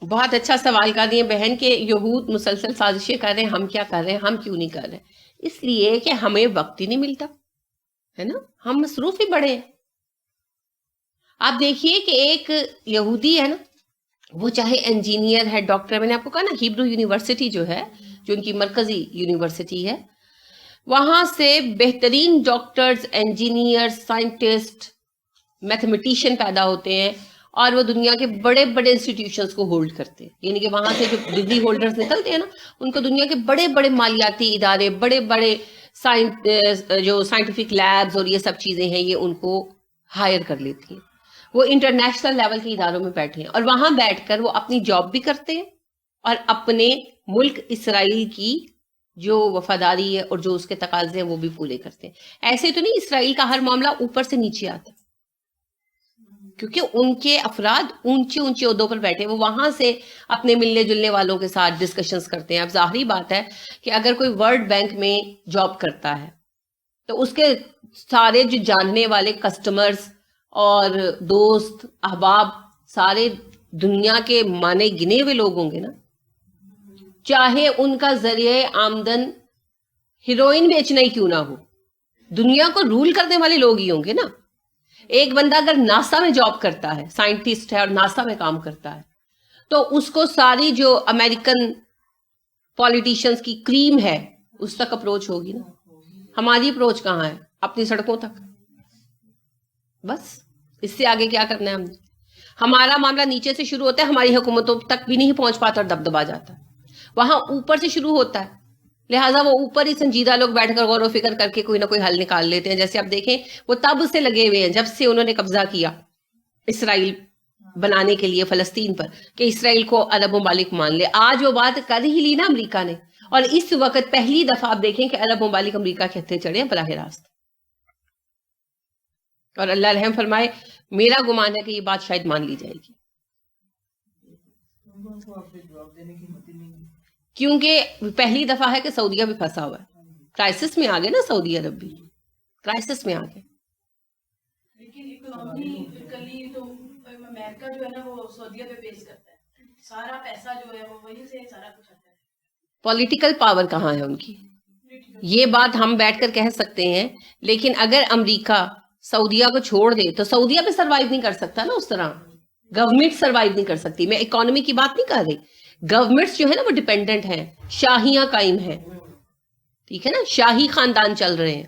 بہت اچھا سوال کر دیے بہن کہ یہود مسلسل سازشیں کر رہے ہیں، ہم کیا کر رہے ہیں، ہم کیوں نہیں کر رہے؟ اس لیے کہ ہمیں وقت ہی نہیں ملتا ہے نا، ہم مصروف ہی بڑے ہیں. آپ دیکھیے کہ ایک یہودی ہے نا، وہ چاہے انجینئر ہے، ڈاکٹر، میں نے آپ کو کہا نا ہیبرو یونیورسٹی جو ہے، جو ان کی مرکزی یونیورسٹی ہے، وہاں سے بہترین ڈاکٹرز، انجینئر، سائنٹسٹ، میتھمیٹیشین پیدا ہوتے ہیں، اور وہ دنیا کے بڑے بڑے انسٹیٹیوشنز کو ہولڈ کرتے ہیں. یعنی کہ وہاں سے جو ڈگری ہولڈرز نکلتے ہیں نا، ان کو دنیا کے بڑے بڑے مالیاتی ادارے، بڑے بڑے جو سائنٹیفک لیبز اور یہ سب چیزیں ہیں، یہ ان کو ہائر کر لیتی ہیں. وہ انٹرنیشنل لیول کے اداروں میں بیٹھے ہیں، اور وہاں بیٹھ کر وہ اپنی جاب بھی کرتے ہیں اور اپنے ملک اسرائیل کی جو وفاداری ہے اور جو اس کے تقاضے ہیں وہ بھی پورے کرتے ہیں. ایسے تو نہیں اسرائیل کا ہر معاملہ اوپر سے نیچے آتا، کیونکہ ان کے افراد اونچے اونچے عہدوں پر بیٹھے، وہ وہاں سے اپنے ملنے جلنے والوں کے ساتھ ڈسکشنز کرتے ہیں. اب ظاہری بات ہے کہ اگر کوئی ورلڈ بینک میں جاب کرتا ہے تو اس کے سارے جو جاننے والے کسٹمرز اور دوست احباب سارے دنیا کے مانے گنے ہوئے لوگ ہوں گے نا، چاہے ان کا ذریعہ آمدن ہیروئن بیچنا ہی کیوں نہ ہو، دنیا کو رول کرنے والے لوگ ہی ہوں گے نا. ایک بندہ اگر ناسا میں جاب کرتا ہے، سائنٹسٹ ہے اور ناسا میں کام کرتا ہے، تو اس کو ساری جو امریکن پولیٹیشینز کی کریم ہے اس تک اپروچ ہوگی نا. ہماری اپروچ کہاں ہے؟ اپنی سڑکوں تک. بس اس سے آگے کیا کرنا ہے ہم نے؟ ہمارا معاملہ نیچے سے شروع ہوتا ہے، ہماری حکومتوں تک بھی نہیں پہنچ پاتا اور دبدبا جاتا ہے. وہاں اوپر سے شروع ہوتا ہے، لہٰذا وہ اوپر ہی سنجیدہ لوگ بیٹھ کر غور و فکر کر کے کوئی نہ کوئی حل نکال لیتے ہیں. جیسے آپ دیکھیں وہ تب سے لگے ہوئے ہیں جب سے انہوں نے قبضہ کیا اسرائیل بنانے کے لیے فلسطین پر، کہ اسرائیل کو عرب ممالک مان لے. آج وہ بات کر ہی لی نا امریکہ نے، اور اس وقت پہلی دفعہ آپ دیکھیں کہ عرب ممالک امریکہ کے ہتھے چڑھے ہیں براہ راست. اور اللہ رحم فرمائے، میرا گمان ہے کہ یہ بات شاید مان لی جائے گی، کیونکہ پہلی دفعہ ہے کہ سعودیہ بھی پھنسا ہوا ہے. کرائسس میں آ گئے نا سعودی عرب بھی، کرائسس میں آ گئے. لیکن اکنامکلی تو امریکہ جو ہے نا وہ سعودیہ پہ بیس کرتا ہے، سارا پیسہ جو ہے وہ وہیں سے سارا کچھ آتا ہے. پولیٹیکل پاور کہاں ہے ان کی؟ یہ بات ہم بیٹھ کر کہہ سکتے ہیں، لیکن اگر امریکہ سعودیہ کو چھوڑ دے تو سعودیہ پہ سروائیو نہیں کر سکتا نا اس طرح. گورنمنٹ سروائیو نہیں کر سکتی. میں اکانومی کی بات نہیں کر رہی، گورنمنٹس جو ہے نا وہ ڈیپینڈنٹ ہیں، شاہیاں قائم ہیں، ٹھیک ہے نا، شاہی خاندان چل رہے ہیں.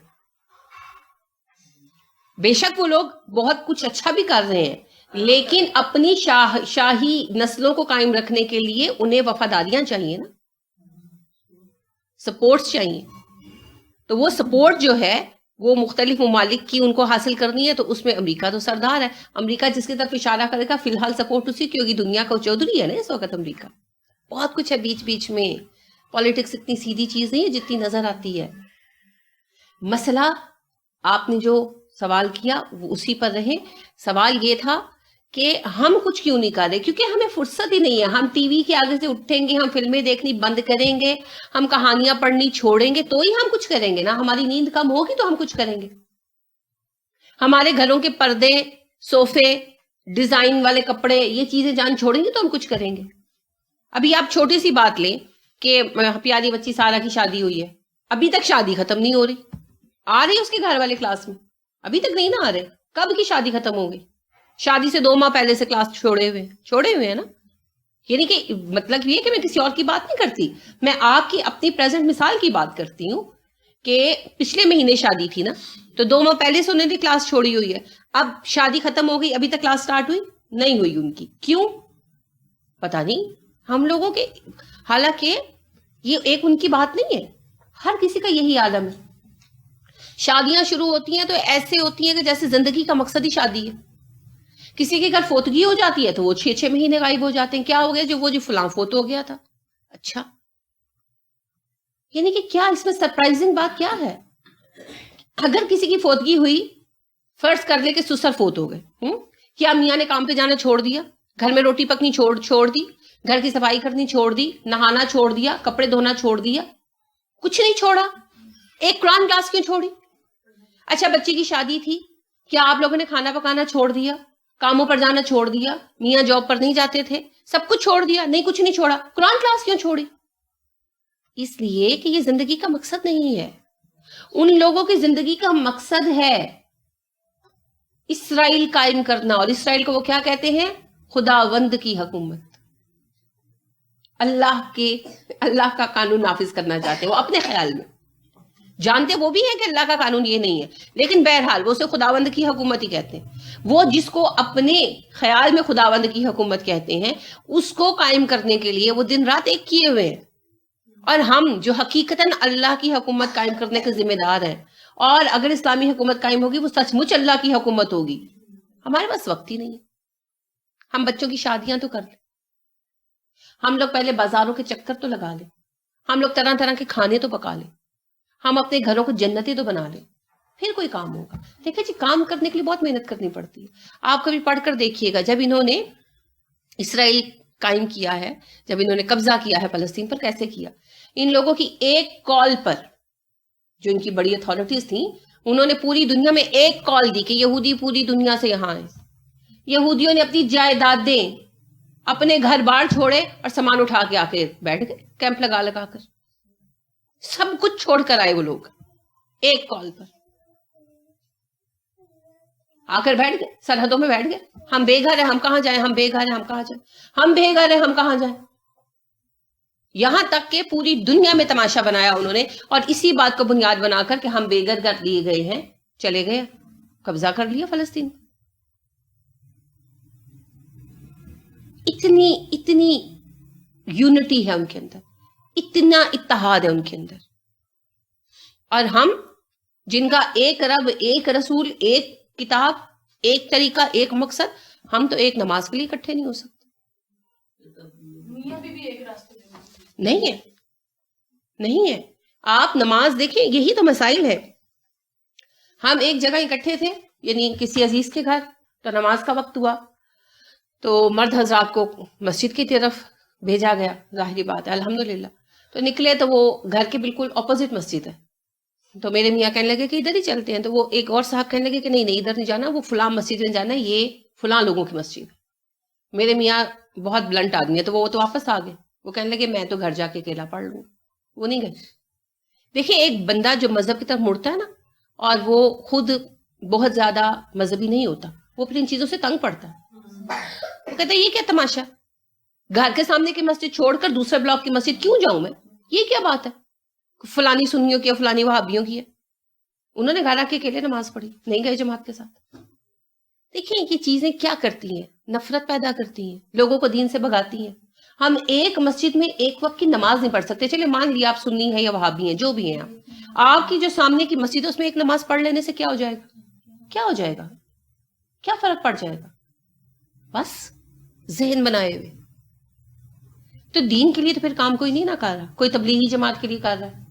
بے شک وہ لوگ بہت کچھ اچھا بھی کر رہے ہیں، لیکن اپنی شاہی نسلوں کو قائم رکھنے کے لیے انہیں وفاداریاں چاہیے نا، سپورٹس چاہیے. تو وہ سپورٹ جو ہے وہ مختلف ممالک کی ان کو حاصل کرنی ہے، تو اس میں امریکہ تو سردار ہے. امریکہ جس کی طرف اشارہ کرے گا فی الحال سپورٹ اسی کی ہوگی. دنیا کا چودھری ہے نا اس وقت امریکہ. بہت کچھ ہے بیچ بیچ میں. پالیٹکس اتنی سیدھی چیز نہیں ہے جتنی نظر آتی ہے. مسئلہ آپ نے جو سوال کیا وہ اسی پر رہے. سوال یہ تھا کہ ہم کچھ کیوں نہیں کر رہے، کیونکہ ہمیں فرصت ہی نہیں ہے. ہم ٹی وی کے آگے سے اٹھیں گے، ہم فلمیں دیکھنی بند کریں گے، ہم کہانیاں پڑھنی چھوڑیں گے تو ہی ہم کچھ کریں گے نا. ہماری نیند کم ہوگی تو ہم کچھ کریں گے. ہمارے گھروں کے پردے، صوفے، ڈیزائن والے کپڑے، یہ چیزیں جان چھوڑیں گے تو ہم کچھ کریں گے. ابھی آپ چھوٹی سی بات لیں کہ پیاری بچی سارا کی شادی ہوئی ہے، ابھی تک شادی ختم نہیں ہو رہی. آ رہی اس کے گھر والے کلاس میں؟ ابھی تک نہیں نہ آ رہے. کب کی شادی ختم ہو گئی؟ شادی سے 2 ماہ پہلے سے کلاس چھوڑے ہوئے ہیں نا. یعنی کہ مطلب یہ کہ میں کسی اور کی بات نہیں کرتی، میں آپ کی اپنی پریزنٹ مثال کی بات کرتی ہوں کہ پچھلے مہینے شادی تھی نا، تو 2 ماہ پہلے سے انہوں نے کلاس چھوڑی ہوئی ہے. اب شادی ختم ہو گئی، ابھی تک کلاس سٹارٹ ہوئی نہیں ہوئی ان کی. کیوں؟ پتہ نہیں ہم لوگوں کے. حالانکہ یہ ایک ان کی بات نہیں ہے، ہر کسی کا یہی عالم ہے. شادیاں شروع ہوتی ہیں تو ایسے ہوتی ہیں کہ جیسے زندگی کا مقصد ہی شادی ہے. کسی کے گھر فوتگی ہو جاتی ہے تو وہ 6 مہینے غائب ہو جاتے ہیں. کیا ہو گیا؟ وہ جو فلاں فوت ہو گیا تھا. اچھا، یعنی کہ کیا اس میں سرپرائزنگ بات کیا ہے؟ اگر کسی کی فوتگی ہوئی، فرض کر لے کہ سسر فوت ہو گئے، کیا میاں نے کام پہ جانا چھوڑ دیا، گھر میں روٹی پکنی چھوڑ دی، گھر کی صفائی کرنی چھوڑ دی، نہانا چھوڑ دیا، کپڑے دھونا چھوڑ دیا؟ کچھ نہیں چھوڑا. ایک قرآن کلاس کیوں چھوڑی؟ اچھا بچی کی شادی تھی، کیا آپ لوگوں نے کھانا پکانا چھوڑ دیا؟ کاموں پر جانا چھوڑ دیا, میاں جاب پر نہیں جاتے تھے, سب کچھ چھوڑ دیا, نہیں کچھ نہیں چھوڑا, قرآن کلاس کیوں چھوڑی؟ اس لیے کہ یہ زندگی کا مقصد نہیں ہے. ان لوگوں کی زندگی کا مقصد ہے اسرائیل قائم کرنا, اور اسرائیل کو وہ کیا کہتے ہیں؟ خداوند کی حکومت. اللہ کا قانون نافذ کرنا چاہتے ہیں وہ اپنے خیال میں, جانتے وہ بھی ہیں کہ اللہ کا قانون یہ نہیں ہے, لیکن بہرحال وہ اسے خداوند کی حکومت ہی کہتے ہیں. وہ جس کو اپنے خیال میں خداوند کی حکومت کہتے ہیں, اس کو قائم کرنے کے لیے وہ دن رات ایک کیے ہوئے ہیں. اور ہم جو حقیقتاً اللہ کی حکومت قائم کرنے کے ذمہ دار ہیں, اور اگر اسلامی حکومت قائم ہوگی وہ سچ مچ اللہ کی حکومت ہوگی. ہمارے پاس وقت ہی نہیں ہے. ہم بچوں کی شادیاں تو کر لیں, ہم لوگ پہلے بازاروں کے چکر تو لگا لیں, ہم لوگ طرح طرح کے کھانے تو پکا لیں, ہم اپنے گھروں کو جنتی تو بنا لیں, پھر کوئی کام ہوگا. دیکھیں جی, کام کرنے کے لیے بہت محنت کرنی پڑتی ہے. آپ کبھی پڑھ کر دیکھیے گا, جب انہوں نے اسرائیل قائم کیا ہے, جب انہوں نے قبضہ کیا ہے فلسطین پر, کیسے کیا؟ ان لوگوں کی ایک کال پر, جو ان کی بڑی اتھارٹیز تھیں, انہوں نے پوری دنیا میں ایک کال دی کہ یہودی پوری دنیا سے یہاں آئے. یہودیوں نے اپنی جائیدادیں, اپنے گھر بار چھوڑے اور سامان اٹھا کے آ کے بیٹھ گئے, کیمپ لگا کر سب کچھ چھوڑ کر آئے وہ لوگ ایک کال پر آ کر بیٹھ گئے, سرحدوں میں بیٹھ گئے. ہم بے گھر ہیں, ہم کہاں جائیں, ہم بے گھر ہیں, ہم کہاں جائیں, ہم بے گھر ہیں, ہم کہاں جائیں. یہاں تک کہ پوری دنیا میں تماشا بنایا انہوں نے, اور اسی بات کو بنیاد بنا کر کہ ہم بے گھر کر دیے گئے ہیں, چلے گئے, قبضہ کر لیا فلسطین. اتنی یونٹی ہے ان کے اندر, اتنا اتحاد ہے ان کے اندر. اور ہم جن کا ایک رب, ایک رسول, ایک کتاب, ایک طریقہ, ایک مقصد, ہم تو ایک نماز کے لیے اکٹھے نہیں ہو سکتے. میاں بھی ایک راستے نہیں ہے. آپ نماز دیکھیں, یہی تو مسائل ہے. ہم ایک جگہ اکٹھے تھے, یعنی کسی عزیز کے گھر, تو نماز کا وقت ہوا تو مرد حضرات کو مسجد کی طرف بھیجا گیا, ظاہری بات ہے, الحمدللہ. تو نکلے تو وہ گھر کے بالکل اپوزٹ مسجد ہے. تو میرے میاں کہنے لگے کہ ادھر ہی چلتے ہیں. تو وہ ایک اور صاحب کہنے لگے کہ نہیں ادھر نہیں جانا, وہ فلاں مسجد میں جانا ہے, یہ فلاں لوگوں کی مسجد ہے. میرے میاں بہت بلنٹ آدمی ہے, تو وہ تو واپس آ گئے. وہ کہنے لگے میں تو گھر جا کے اکیلا پڑھ لوں. وہ نہیں گئے. دیکھیں, ایک بندہ جو مذہب کی طرف مڑتا ہے نا, اور وہ خود بہت زیادہ مذہبی نہیں ہوتا, وہ پھر ان چیزوں سے تنگ پڑتا ہے. وہ کہتا ہے یہ کیا تماشا, گھر کے سامنے کی مسجد چھوڑ کر دوسرے بلاک کی مسجد کیوں جاؤں میں, یہ کیا بات ہے, فلانی سنیوں کی, فلانی وہابیوں کی ہے. انہوں نے گھر آ کے اکیلے نماز پڑھی, نہیں گئے جماعت کے ساتھ. دیکھیں یہ چیزیں کیا کرتی ہیں, نفرت پیدا کرتی ہیں, لوگوں کو دین سے بھگاتی ہیں. ہم ایک مسجد میں ایک وقت کی نماز نہیں پڑھ سکتے. چلے مان لیا آپ سنی ہیں یا وہابی ہیں, جو بھی ہیں آپ کی جو سامنے کی مسجد ہے اس میں ایک نماز پڑھ لینے سے کیا ہو جائے گا, کیا ہو جائے گا, کیا فرق پڑ جائے گا؟ بس ذہن بنائے ہوئے. تو دین کے لیے تو پھر کام کوئی نہیں نہ کر رہا. کوئی تبلیغی جماعت کے لیے کر رہا ہے,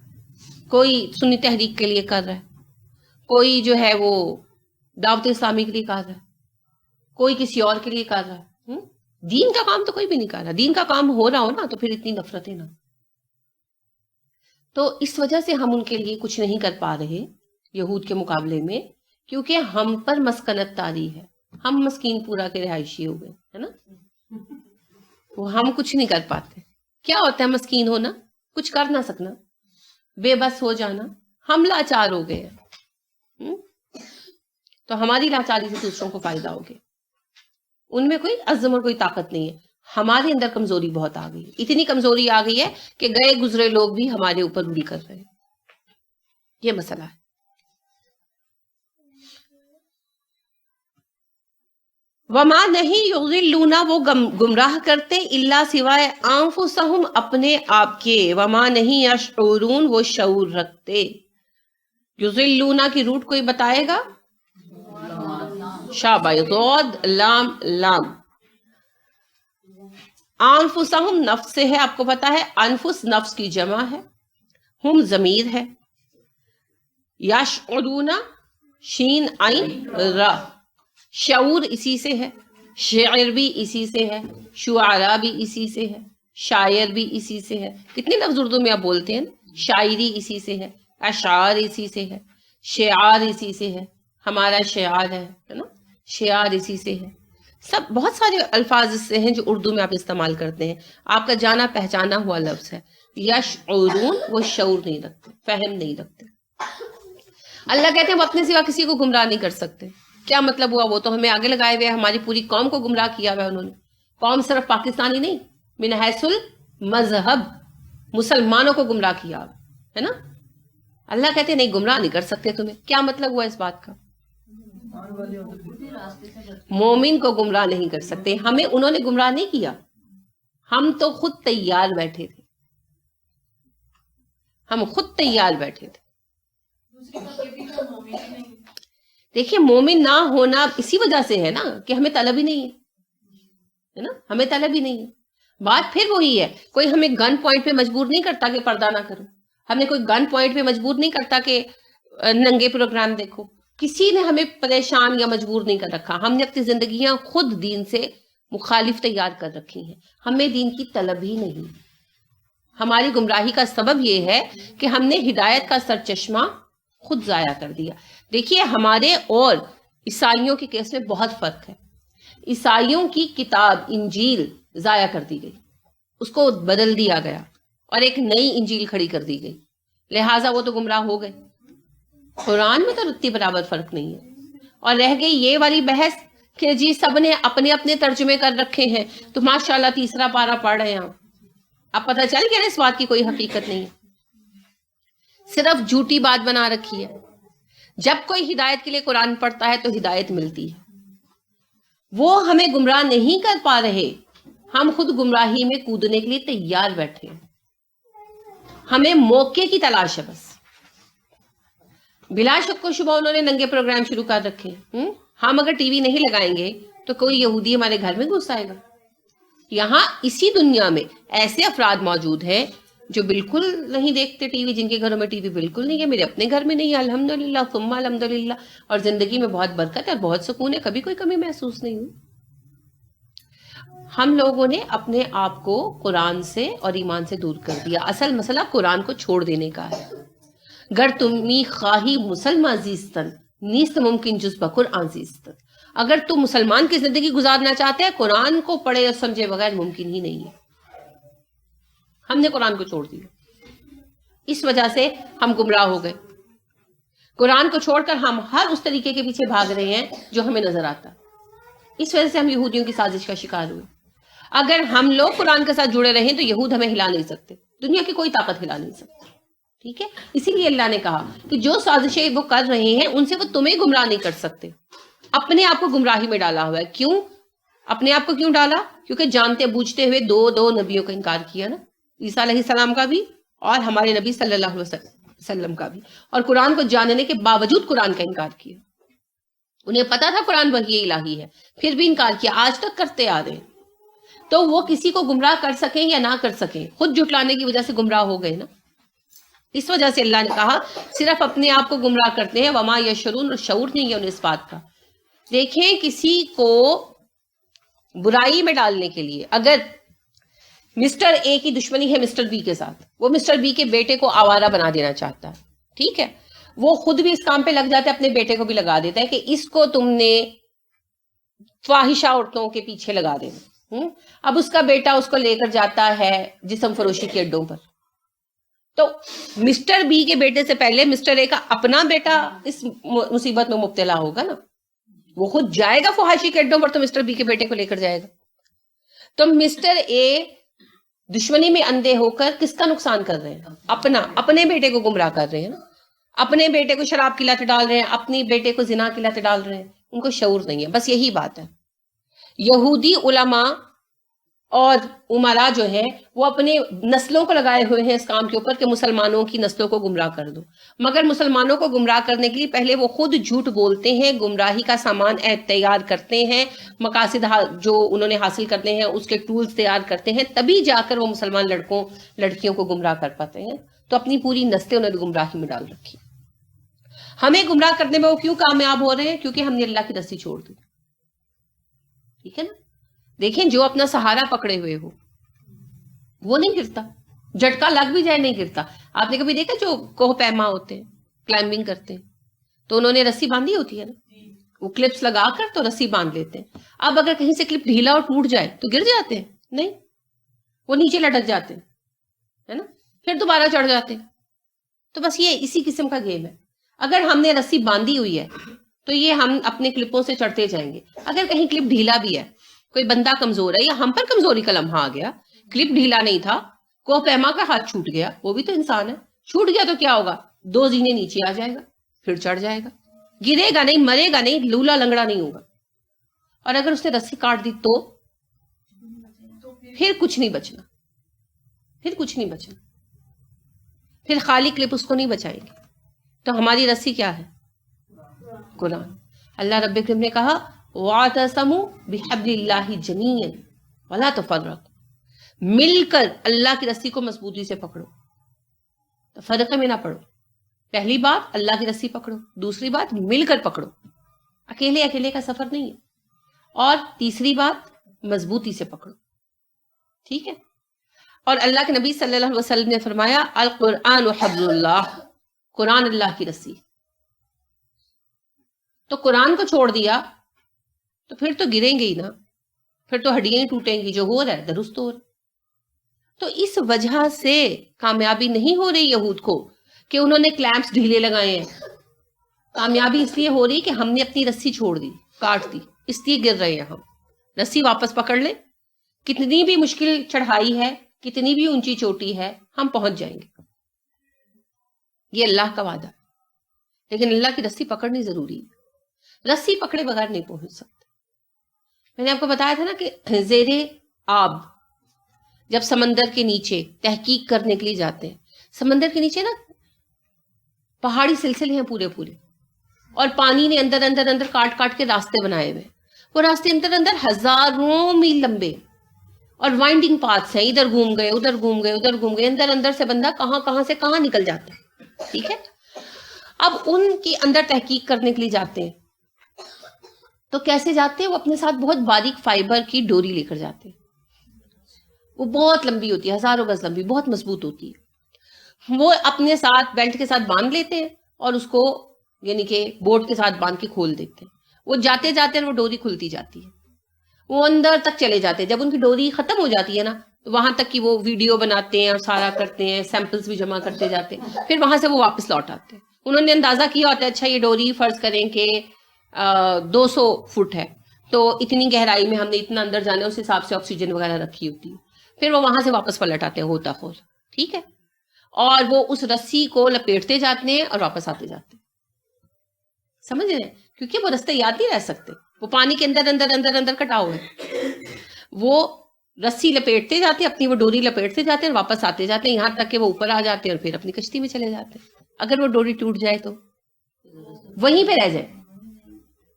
کوئی سنی تحریک کے لیے کر رہا ہے, کوئی جو ہے وہ دعوت اسلامی کے لیے کر رہا ہے, کوئی کسی اور کے لیے کر رہا ہے. دین کا کام تو کوئی بھی نہیں کر رہا. دین کا کام ہو رہا ہو نا تو پھر اتنی نفرتیں نا. تو اس وجہ سے ہم ان کے لیے کچھ نہیں کر پا رہے یہود کے مقابلے میں, کیونکہ ہم پر مسکنت طاری ہے. ہم مسکین پورا کے رہائشی ہو گئے ہے نا, وہ ہم کچھ نہیں کر پاتے. کیا ہوتا ہے مسکین ہونا, کچھ کر نہ سکنا, بے بس ہو جانا. ہم لاچار ہو گئے ہیں, تو ہماری لاچاری سے دوسروں کو فائدہ ہو گیا. ان میں کوئی عزم اور کوئی طاقت نہیں ہے. ہمارے اندر کمزوری بہت آ گئی ہے. اتنی کمزوری آ گئی ہے کہ گئے گزرے لوگ بھی ہمارے اوپر رول کر رہے ہیں. یہ مسئلہ ہے. وما نہیں یضلون, وہ گمراہ کرتے, الا سوائے انفسہم, اپنے آپ کے. وما نہیں یشعرون, وہ شعور رکھتے. یضلون کی روٹ کوئی بتائے گا؟ شابہ, ضاد لام لام. انفسہم نفس سے ہے, آپ کو پتا ہے انفس نفس کی جمع ہے, ہم ضمیر ہے. یشعرون شین عین را, شعور اسی سے ہے, شعر بھی اسی سے ہے, شعراء بھی اسی سے ہے, شاعر بھی اسی سے ہے. کتنے لفظ اردو میں آپ بولتے ہیں, شاعری اسی سے ہے, اشعار اسی سے ہے, شعار اسی سے ہے, ہمارا شعار ہے نا, شعار اسی سے ہے. سب بہت سارے الفاظ اس سے ہیں جو اردو میں آپ استعمال کرتے ہیں. آپ کا جانا پہچانا ہوا لفظ ہے. یشعرون، وہ شعور نہیں رکھتے، فہم نہیں رکھتے. اللہ کہتے ہیں وہ اپنے سوا کسی کو گمراہ نہیں کر سکتے. کیا مطلب ہوا؟ وہ تو ہمیں آگے لگائے ہوئے، ہماری پوری قوم کو گمراہ کیا ہوا ہے انہوں نے. قوم صرف پاکستانی نہیں، من حیث المذہب مسلمانوں کو گمراہ کیا ہے نا. اللہ کہتے ہیں نہیں، گمراہ نہیں کر سکتے تمہیں. کیا مطلب ہوا اس بات کا؟ مومن کو گمراہ نہیں کر سکتے. ہمیں انہوں نے گمراہ نہیں کیا، ہم تو خود تیار بیٹھے تھے. ہم خود تیار بیٹھے تھے. دوسری بات یہ بھی تو مومن ہی نہیں. دیکھیے مومن نہ ہونا اسی وجہ سے ہے نا کہ ہمیں طلب ہی نہیں ہے نا، ہمیں طلب ہی نہیں ہے. بات پھر وہی ہے، کوئی ہمیں گن پوائنٹ پہ مجبور نہیں کرتا کہ پردہ نہ کرو. ہمیں کوئی گن پوائنٹ پہ مجبور نہیں کرتا کہ ننگے پروگرام دیکھو. کسی نے ہمیں پریشان یا مجبور نہیں کر رکھا. ہم نے اپنی زندگیاں خود دین سے مخالف تیار کر رکھی ہیں. ہمیں دین کی طلب ہی نہیں. ہماری گمراہی کا سبب یہ ہے کہ ہم نے ہدایت کا سرچشمہ خود ضائع کر دیا. دیکھیے ہمارے اور عیسائیوں کے کیس میں بہت فرق ہے. عیسائیوں کی کتاب انجیل ضائع کر دی گئی، اس کو بدل دیا گیا اور ایک نئی انجیل کھڑی کر دی گئی، لہٰذا وہ تو گمراہ ہو گئے. قرآن میں تو اتنی برابر فرق نہیں ہے. اور رہ گئی یہ والی بحث کہ جی سب نے اپنے اپنے ترجمے کر رکھے ہیں، تو ماشاءاللہ تیسرا پارہ پڑھ رہے ہیں. اب پتہ چل گیا نا اس بات کی کوئی حقیقت نہیں ہے، صرف جھوٹی بات بنا رکھی ہے. جب کوئی ہدایت کے لیے قرآن پڑھتا ہے تو ہدایت ملتی ہے. وہ ہمیں گمراہ نہیں کر پا رہے، ہم خود گمراہی میں کودنے کے لیے تیار بیٹھے ہیں. ہمیں موقع کی تلاش ہے بس. بلا شک و شبہ انہوں نے ننگے پروگرام شروع کر رکھے ہیں. ہم اگر ٹی وی نہیں لگائیں گے تو کوئی یہودی ہمارے گھر میں گھس آئے گا. یہاں اسی دنیا میں ایسے افراد موجود ہیں جو بالکل نہیں دیکھتے ٹی وی، جن کے گھروں میں ٹی وی بالکل نہیں ہے. میرے اپنے گھر میں نہیں ہے الحمدللہ ثم الحمدللہ، اور زندگی میں بہت برکت ہے اور بہت سکون ہے، کبھی کوئی کمی محسوس نہیں ہوئی. ہم لوگوں نے اپنے آپ کو قرآن سے اور ایمان سے دور کر دیا. اصل مسئلہ قرآن کو چھوڑ دینے کا ہے. گر تمی خواہی مسلمان زیستن نیست ممکن جز بقرآن زیستن. اگر تم مسلمان کی زندگی گزارنا چاہتے ہیں، قرآن کو پڑھے اور سمجھے بغیر ممکن ہی نہیں ہے. ہم نے قرآن کو چھوڑ دیا، اس وجہ سے ہم گمراہ ہو گئے. قرآن کو چھوڑ کر ہم ہر اس طریقے کے پیچھے بھاگ رہے ہیں جو ہمیں نظر آتا. اس وجہ سے ہم یہودیوں کی سازش کا شکار ہوئے. اگر ہم لوگ قرآن کے ساتھ جڑے رہیں تو یہود ہمیں ہلا نہیں سکتے، دنیا کی کوئی طاقت ہلا نہیں سکتی. ٹھیک ہے، اسی لیے اللہ نے کہا کہ جو سازشیں وہ کر رہے ہیں ان سے وہ تمہیں گمراہ نہیں کر سکتے. اپنے آپ کو گمراہی میں ڈالا ہوا ہے. کیوں اپنے آپ کو کیوں ڈالا؟ کیونکہ جانتے بوجھتے ہوئے دو نبیوں کا انکار کیا نا، عیسیٰ علیہ السلام کا بھی اور ہمارے نبی صلی اللہ علیہ وسلم کا بھی. اور قرآن کو جاننے کے باوجود قرآن کا انکار کیا. انہیں پتا تھا قرآن وحی الہی ہے، پھر بھی انکار کیا. آج تک کرتے آ رہے ہیں. تو وہ کسی کو گمراہ کر سکیں یا نہ کر سکیں، خود جھٹلانے کی وجہ سے گمراہ ہو گئے نا. اس وجہ سے اللہ نے کہا صرف اپنے آپ کو گمراہ کرتے ہیں، وما یشعرون، اور شعور نہیں ہے انہیں اس بات کا. دیکھیں کسی کو برائی میں ڈالنے کے لیے اگر مسٹر اے کی دشمنی ہے مسٹر بی کے ساتھ، وہ مسٹر بی کے بیٹے کو آوارہ بنا دینا چاہتا ہے، ٹھیک ہے، وہ خود بھی اس کام پہ لگ جاتا ہے، اپنے بیٹے کو بھی لگا دیتا ہے کہ اس کو تم نے فاحشہ عورتوں کے پیچھے لگا دینا. اب اس کا بیٹا اس کو لے کر جاتا ہے جسم فروشی کے اڈوں پر. تو مسٹر بی کے بیٹے سے پہلے مسٹر اے کا اپنا بیٹا اس مصیبت میں مبتلا ہوگا نا. وہ خود جائے گا فحاشی کے اڈوں پر تو مسٹر بی کے بیٹے کو لے کر جائے گا. تو مسٹر اے دشمنی میں اندھے ہو کر کس کا نقصان کر رہے ہیں؟ اپنے بیٹے کو گمراہ کر رہے ہیں نا. اپنے بیٹے کو شراب کی لت ڈال رہے ہیں، اپنی بیٹے کو زنا کی لت ڈال رہے ہیں. ان کو شعور نہیں ہے. بس یہی بات ہے. یہودی علماء اور عمرا جو ہے وہ اپنے نسلوں کو لگائے ہوئے ہیں اس کام کے اوپر کہ مسلمانوں کی نسلوں کو گمراہ کر دو. مگر مسلمانوں کو گمراہ کرنے کے لیے پہلے وہ خود جھوٹ بولتے ہیں، گمراہی کا سامان تیار کرتے ہیں، مقاصد جو انہوں نے حاصل کرتے ہیں اس کے ٹولز تیار کرتے ہیں، تبھی جا کر وہ مسلمان لڑکیوں کو گمراہ کر پاتے ہیں. تو اپنی پوری نسلیں انہوں نے گمراہی میں ڈال رکھی. ہمیں گمراہ کرنے میں وہ کیوں کامیاب ہو رہے ہیں؟ کیونکہ ہم نے اللہ کی رسی چھوڑ دی. ٹھیک ہے نا. دیکھیں جو اپنا سہارا پکڑے ہوئے ہو وہ نہیں گرتا، جھٹکا لگ بھی جائے نہیں گرتا. آپ نے کبھی دیکھا جو کوہ پیما ہوتے ہیں، کلائمبنگ کرتے ہیں، تو انہوں نے رسی باندھی ہوتی ہے نا. وہ کلپس لگا کر تو رسی باندھ لیتے ہیں. اب اگر کہیں سے کلپ ڈھیلا اور ٹوٹ جائے تو گر جاتے ہیں؟ نہیں، وہ نیچے لٹک جاتے ہیں، ہے نا، پھر دوبارہ چڑھ جاتے ہیں. تو بس یہ اسی قسم کا گیم ہے. اگر ہم نے رسی باندھی ہوئی ہے تو یہ ہم اپنے کلپوں سے چڑھتے جائیں گے. اگر کہیں کلپ ڈھیلا بھی ہے، کوئی بندہ کمزور ہے یا ہم پر کمزوری کا لمحہ آ گیا، کلپ ڈھیلا نہیں تھا، کوہ پیما کا ہاتھ چھوٹ گیا، وہ بھی تو انسان ہے، چھوٹ گیا تو کیا ہوگا؟ 2 زینے نیچے آ جائے گا، پھر چڑھ جائے گا، گرے گا نہیں، مرے گا نہیں، لولا لنگڑا نہیں ہوگا. اور اگر اس نے رسی کاٹ دی تو پھر کچھ نہیں بچنا، پھر کچھ نہیں بچنا، پھر خالی کلپ اس کو نہیں بچائیں گے. تو ہماری رسی کیا ہے؟ قرآن. اللہ رب کریم نے کہا وَاعْتَصَمُوا بِحَبْلِ اللَّهِ جَمِيعًا وَلَا تَفَرَّقُوا، مل کر اللہ کی رسی کو مضبوطی سے پکڑو، فرقے میں نہ پڑو. پہلی بات اللہ کی رسی پکڑو، دوسری بات مل کر پکڑو، اکیلے اکیلے کا سفر نہیں ہے، اور تیسری بات مضبوطی سے پکڑو. ٹھیک ہے. اور اللہ کے نبی صلی اللہ علیہ وسلم نے فرمایا القرآن حبل اللہ، قرآن اللہ کی رسی. تو قرآن کو چھوڑ دیا تو پھر تو گریں گے ہی نا، پھر تو ہڈیاں ہی ٹوٹیں گی. جو ہو رہا ہے درست ہو رہا ہے. تو اس وجہ سے کامیابی نہیں ہو رہی یہود کو کہ انہوں نے کلیمپس ڈھیلے لگائے ہیں. کامیابی اس لیے ہو رہی کہ ہم نے اپنی رسی چھوڑ دی، کاٹ دی، اس لیے گر رہے ہیں ہم. رسی واپس پکڑ لیں، کتنی بھی مشکل چڑھائی ہے، کتنی بھی اونچی چوٹی ہے، ہم پہنچ جائیں گے. یہ اللہ کا وعدہ. لیکن اللہ کی رسی پکڑنی ضروری ہے. رسی پکڑے بغیر نہیں پہنچ سکتے. میں نے آپ کو بتایا تھا نا کہ زیر آب جب سمندر کے نیچے تحقیق کرنے کے لیے جاتے ہیں، سمندر کے نیچے نا پہاڑی سلسلے ہیں پورے پورے، اور پانی نے اندر اندر اندر کاٹ کاٹ کے راستے بنائے ہوئے. وہ راستے اندر اندر ہزاروں میل لمبے، اور وائنڈنگ پاتھس ہیں، ادھر گھوم گئے ادھر گھوم گئے ادھر گھوم گئے، اندر اندر سے بندہ کہاں سے کہاں نکل جاتا ہے. ٹھیک ہے. اب ان کے اندر تحقیق کرنے کے لیے جاتے ہیں تو کیسے جاتے ہیں؟ وہ اپنے ساتھ بہت باریک فائبر کی ڈوری لے کر جاتے ہیں. وہ بہت لمبی ہوتی ہے، ہزاروں گز لمبی، بہت مضبوط ہوتی ہے. وہ اپنے ساتھ بیلٹ کے ساتھ باندھ لیتے ہیں اور اس کو یعنی کہ بوٹ کے ساتھ باندھ کے کھول دیتے ہیں. وہ جاتے جاتے ہیں وہ ڈوری کھلتی جاتی ہے، وہ اندر تک چلے جاتے ہیں. جب ان کی ڈوری ختم ہو جاتی ہے نا تو وہاں تک کی وہ ویڈیو بناتے ہیں اور سارا کرتے ہیں، سیمپلز بھی جمع کرتے جاتے ہیں. پھر وہاں سے وہ واپس لوٹ آتے ہیں. انہوں نے اندازہ کیا ہوتا ہے اچھا یہ ڈوری فرض کریں کہ 200 فٹ ہے، تو اتنی گہرائی میں ہم نے اتنا اندر جانا ہے، اس حساب سے آکسیجن وغیرہ رکھی ہوتی ہے. پھر وہ وہاں سے واپس پلٹ آتے ہیں ہوتا خول. ٹھیک ہے. اور وہ اس رسی کو لپیٹتے جاتے ہیں اور واپس آتے جاتے ہیں. سمجھ رہے ہیں؟ کیونکہ وہ رستے یاد نہیں رہ سکتے، وہ پانی کے اندر اندر اندر اندر کٹا ہوا ہے. وہ رسی لپیٹتے جاتے ہیں، اپنی وہ ڈوری لپیٹتے جاتے ہیں، واپس آتے جاتے ہیں، یہاں تک کہ وہ اوپر آ جاتے ہیں اور پھر اپنی کشتی میں چلے جاتے ہیں. اگر وہ ڈوری ٹوٹ جائے تو وہیں پہ رہ جائے،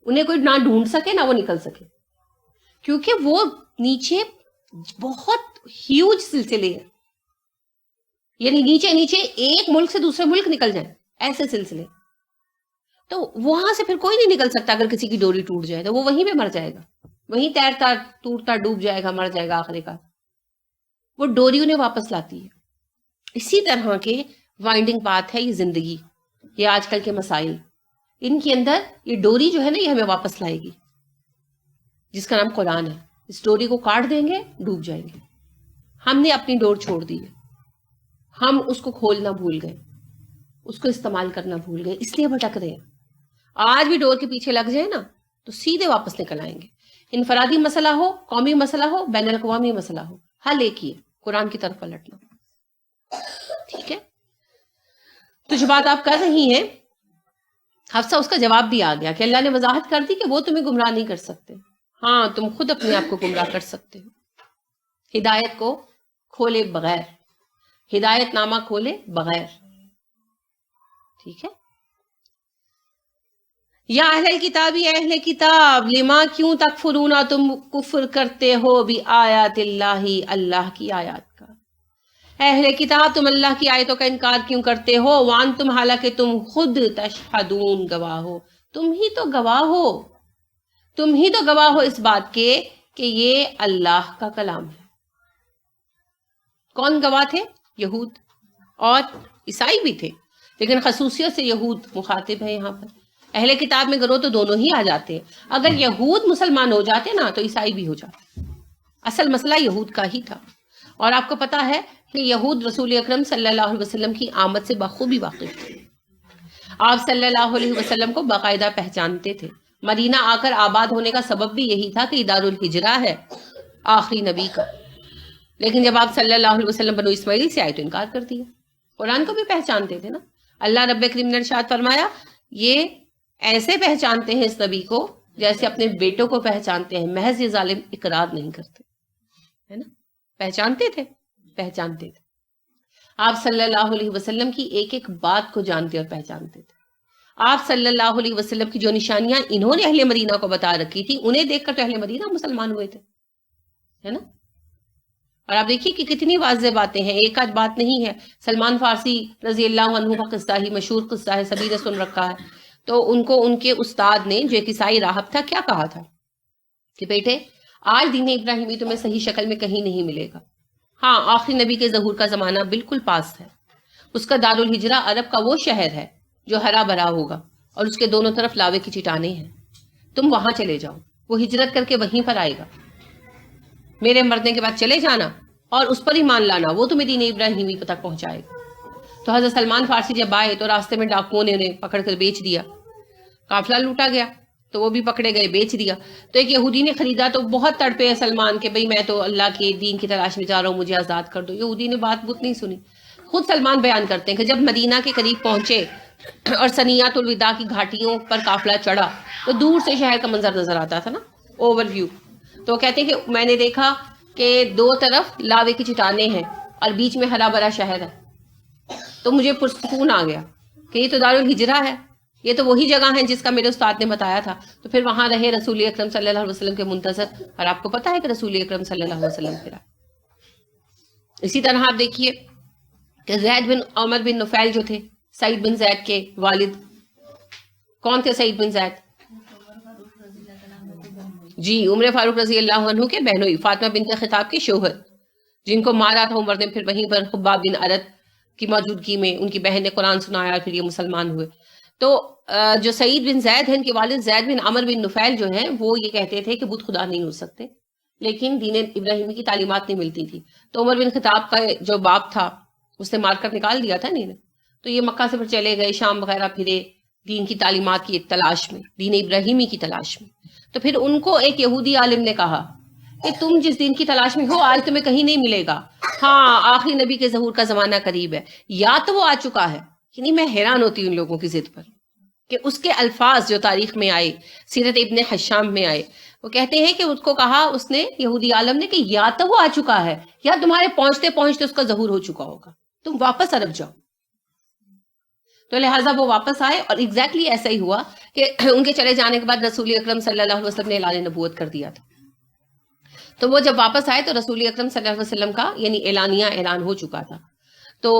انہیں کوئی نہ ڈھونڈ سکے نہ وہ نکل سکے، کیونکہ وہ نیچے بہت ہیوج سلسلے ہیں. یعنی نیچے نیچے ایک ملک سے دوسرے ملک نکل جائیں ایسے سلسلے. تو وہاں سے پھر کوئی نہیں نکل سکتا. اگر کسی کی ڈوری ٹوٹ جائے تو وہ وہیں پہ مر جائے گا، وہیں تیرتا ٹوٹتا ڈوب جائے گا، مر جائے گا آخری کا. وہ ڈوری انہیں واپس لاتی ہے. اسی طرح کے وائنڈنگ پاتھ ہے یہ زندگی، یہ آج کل کے مسائل، ان کے اندر یہ ڈوری جو ہے نا یہ ہمیں واپس لائے گی، جس کا نام قرآن ہے. اس ڈوری کو کاٹ دیں گے ڈوب جائیں گے. ہم نے اپنی ڈور چھوڑ دی ہے، ہم اس کو کھولنا بھول گئے، اس کو استعمال کرنا بھول گئے، اس لیے بھٹک رہے ہیں. آج بھی ڈور کے پیچھے لگ جائے نا تو سیدھے واپس نکل آئیں گے. انفرادی مسئلہ ہو، قومی مسئلہ ہو، بین الاقوامی مسئلہ ہو، حل ایک ہی ہے، قرآن کی طرف پلٹنا. ٹھیک ہے. تو جو بات آپ کر رہی ہیں حفصہ، اس کا جواب بھی آ گیا کہ اللہ نے وضاحت کر دی کہ وہ تمہیں گمراہ نہیں کر سکتے. ہاں تم خود اپنے آپ کو گمراہ کر سکتے ہو، ہدایت کو کھولے بغیر، ہدایت نامہ کھولے بغیر. ٹھیک ہے. یا اہل کتاب، یا اہل کتاب لما کیوں تکفرون، تم کفر کرتے ہو بآیات اللہ، اللہ کی آیات کا. اہل کتاب تم اللہ کی آیتوں کا انکار کیوں کرتے ہو؟ وانتم حالانکہ تم خود تشہدون گواہ ہو، تم ہی تو گواہ ہو، تم ہی تو گواہ ہو اس بات کے کہ یہ اللہ کا کلام ہے. کون گواہ تھے؟ یہود اور عیسائی بھی تھے، لیکن خصوصیت سے یہود مخاطب ہے یہاں پر. اہل کتاب میں گروہ تو دونوں ہی آ جاتے ہیں. اگر یہود مسلمان ہو جاتے نا تو عیسائی بھی ہو جاتے. اصل مسئلہ یہود کا ہی تھا. اور آپ کو پتا ہے کہ یہود رسول اکرم صلی اللہ علیہ وسلم کی آمد سے بخوبی واقف تھے. آپ صلی اللہ علیہ وسلم کو باقاعدہ پہچانتے تھے. مدینہ آ کر آباد ہونے کا سبب بھی یہی تھا کہ یہ دار الہجرہ ہے آخری نبی کا. لیکن جب آپ صلی اللہ علیہ وسلم بنو اسماعیل سے آئے تو انکار کر دیا. قرآن کو بھی پہچانتے تھے نا. اللہ رب کریم نے ارشاد فرمایا یہ ایسے پہچانتے ہیں اس نبی کو جیسے اپنے بیٹوں کو پہچانتے ہیں, محض یہ ظالم اقرار نہیں کرتے, ہے نا. پہچانتے تھے. آپ صلی اللہ علیہ وسلم کی ایک ایک بات کو جانتے اور پہچانتے تھے. آپ صلی اللہ علیہ وسلم کی جو نشانیاں انہوں نے اہل مدینہ کو بتا رکھی تھی انہیں دیکھ کر تو اہل مدینہ مسلمان ہوئے تھے, ہے نا. اور آپ دیکھیے کہ کتنی واضح باتیں ہیں, ایک آدھ بات نہیں ہے. سلمان فارسی رضی اللہ عنہ کا قصہ ہی مشہور قصہ ہے, سبھی نے سن رکھا ہے. تو ان کو ان کے استاد نے جو ایک عیسائی راہب تھا کیا کہا تھا کہ بیٹے آج دین ابراہیمی تمہیں صحیح شکل میں کہیں نہیں ملے گا. ہاں آخری نبی کے ظہور کا زمانہ بالکل پاس ہے. اس کا دار الہجرہ عرب کا وہ شہر ہے جو ہرا بھرا ہوگا اور اس کے دونوں طرف لاوے کی چٹانیں ہیں. تم وہاں چلے جاؤ, وہ ہجرت کر کے وہیں پر آئے گا. میرے مرنے کے بعد چلے جانا اور اس پر ہی مان لانا, وہ تمہیں دین ابراہیمی تک پہنچائے گا. تو حضرت سلمان فارسی جب آئے تو راستے میں ڈاکوؤں نے انہیں پکڑ کر بیچ دیا. قافلہ لوٹا گیا تو وہ بھی پکڑے گئے, بیچ دیا. تو ایک یہودی نے خریدا تو بہت تڑپے سلمان کہ بھئی میں تو اللہ کے دین کی تلاش میں جا رہا ہوں, مجھے آزاد کر دو. یہودی نے بات نہیں سنی. خود سلمان بیان کرتے ہیں کہ جب مدینہ کے قریب پہنچے اور ثنیات الوداع کی گھاٹیوں پر قافلہ چڑھا تو دور سے شہر کا منظر نظر آتا تھا نا, اوور ویو. تو کہتے ہیں کہ میں نے دیکھا کہ دو طرف لاوے کی چٹانیں ہیں اور بیچ میں ہرا بھرا شہر ہے. تو مجھے پرسکون آ گیا کہ یہ تو دار الہجرہ ہے, یہ تو وہی جگہ ہے جس کا میرے استاد نے بتایا تھا. تو پھر وہاں رہے رسول اکرم صلی اللہ علیہ وسلم کے منتظر. اور آپ کو پتا ہے کہ رسول اکرم صلی اللہ علیہ وسلم پھر اسی طرح آپ دیکھیے کہ زید بن عمر بن نفیل جو تھے سعید بن زید کے والد. کون تھے سعید بن زید؟ جی عمر فاروق رضی اللہ عنہ کے بہنوئی فاطمہ بنت خطاب کے شوہر, جن کو مارا تھا عمر نے. پھر وہیں پر خباب بن ارد کی موجودگی میں ان کی بہن نے قرآن سنایا اور پھر یہ مسلمان ہوئے. تو جو سعید بن زید ہیں ان کے والد زید بن عمر بن نفیل جو ہیں وہ یہ کہتے تھے کہ بت خدا نہیں ہو سکتے, لیکن دین ابراہیمی کی تعلیمات نہیں ملتی تھی. تو عمر بن خطاب کا جو باپ تھا اس نے مار کر نکال دیا تھا انہیں. تو یہ مکہ سے پھر چلے گئے, شام وغیرہ پھرے دین کی تعلیمات کی تلاش میں, دین ابراہیمی کی تلاش میں. تو پھر ان کو ایک یہودی عالم نے کہا کہ تم جس دین کی تلاش میں ہو آج تمہیں کہیں نہیں ملے گا. ہاں آخری نبی کے ظہور کا زمانہ قریب ہے, یا تو وہ آ چکا ہے. یعنی میں حیران ہوتی ہوں ان لوگوں کی ضد پر کہ اس کے الفاظ جو تاریخ میں آئے, سیرت ابن حشام میں آئے, وہ کہتے ہیں کہ اس کو کہا اس نے یہودی عالم نے کہ یا تو وہ آ چکا ہے یا تمہارے پہنچتے پہنچتے اس کا ظہور ہو چکا ہوگا, تم واپس عرب جاؤ. تو لہٰذا وہ واپس آئے اور ایگزیکٹلی ایسا ہی ہوا کہ ان کے چلے جانے کے بعد رسول اکرم صلی اللہ علیہ وسلم نے اعلان نبوت کر دیا تھا. تو وہ جب واپس آئے تو رسول اکرم صلی اللہ علیہ وسلم کا یعنی اعلانیہ اعلان ہو چکا تھا. تو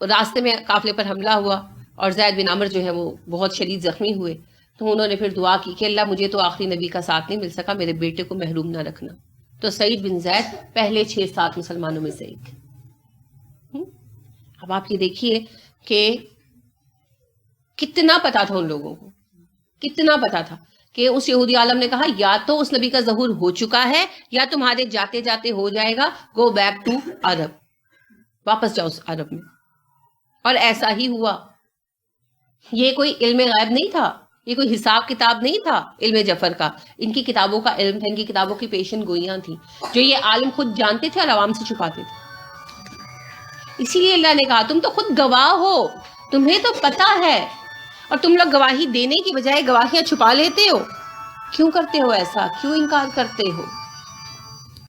راستے میں قافلے پر حملہ ہوا اور زید بن عمر جو ہے وہ بہت شدید زخمی ہوئے. تو انہوں نے پھر دعا کی کہ اللہ مجھے تو آخری نبی کا ساتھ نہیں مل سکا, میرے بیٹے کو محروم نہ رکھنا. تو سعید بن زید پہلے 6-7 مسلمانوں میں سے ایک. اب آپ یہ دیکھیے کہ کتنا پتا تھا ان لوگوں کو, کتنا پتا تھا کہ اس یہودی عالم نے کہا یا تو اس نبی کا ظہور ہو چکا ہے یا تمہارے جاتے جاتے ہو جائے گا, گو بیک ٹو عرب, واپس جاؤ اس عرب میں. اور ایسا ہی ہوا. یہ کوئی علم غیب نہیں تھا, یہ کوئی حساب کتاب نہیں تھا علم جعفر کا. ان کی کتابوں کا علم تھا, ان کی کتابوں کی پیشن گوئیاں تھیں جو یہ عالم خود جانتے تھے اور عوام سے چھپاتے تھے. اسی لیے اللہ نے کہا تم تو خود گواہ ہو, تمہیں تو پتا ہے, اور تم لوگ گواہی دینے کی بجائے گواہیاں چھپا لیتے ہو. کیوں کرتے ہو ایسا, کیوں انکار کرتے ہو؟